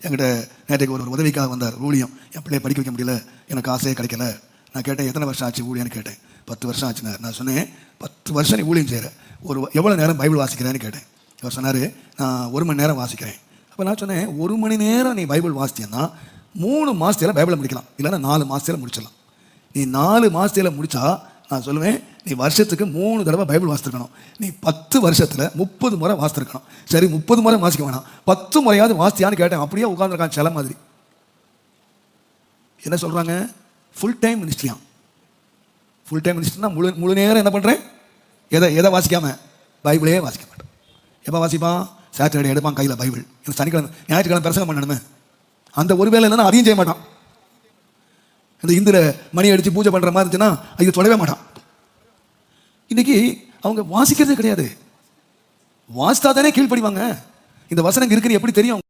என்கிட்ட நேற்றைக்கு ஒரு உதவிக்காக வந்தார் ஊழியம். என் பிள்ளையை படிக்க வைக்க முடியல, எனக்கு ஆசையே கிடைக்கல. நான் கேட்டேன், எத்தனை வருஷம் ஆச்சு ஊழியன்னு கேட்டேன். 10 வருஷம் ஆச்சுனார். நான் சொன்னேன், 10 வருஷம் நீ ஊழியம் செய்கிற, எவ்வளோ நேரம் பைபிள் வாசிக்கிறேன்னு கேட்டேன். இவர் சொன்னார், நான் 1 மணி நேரம் வாசிக்கிறேன். அப்போ நான் சொன்னேன், 1 மணி நேரம் நீ பைபிள் வாசித்தேன்னா 3 மாதத்தில் பைபிளை முடிக்கலாம், இல்லைன்னா 4 மாதத்தில் முடிச்சிடலாம். நீ 4 மாதத்தில் முடித்தா நான் சொல்லுவேன், நீ வருஷத்துக்கு 3 தடவை பைபிள் வாசித்துருக்கணும். நீ 10 வருஷத்தில் 30 முறை வாசித்துருக்கணும். சரி, 30 முறை வாசிக்க வேணாம், 10 முறையாவது வாசித்தியான்னு கேட்டேன். அப்படியே உட்காந்துருக்கான் சில மாதிரி. என்ன சொல்கிறாங்க? ஃபுல் டைம் மினிஸ்ட்ரியா? ஃபுல் டைம் மினிஸ்ட்ரினா முழு நேரம் என்ன பண்ணுறேன்? எதை வாசிக்காமல்? பைபிளே வாசிக்க மாட்டேன். எப்போ வாசிப்பான்? சாட்டர்டே எடுப்பான் கையில் பைபிள். எனக்கு சனிக்கிழமை ஞாயிற்றுக்கிழமை பிரசங்கம் பண்ணணுமே, அந்த ஒரு வேலை இல்லைன்னா அதையும் செய்ய மாட்டான். இந்த இந்திர மணி அடித்து பூஜை பண்ணுற மாதிரி இருந்துச்சுன்னா அது தொடவே மாட்டான். இன்னைக்கு அவங்க வாசிக்கிறதே கிடையாது. வாசித்தா தானே கீழ்ப்படிவாங்க. இந்த வசனம் இருக்குன்னு எப்படி தெரியும்?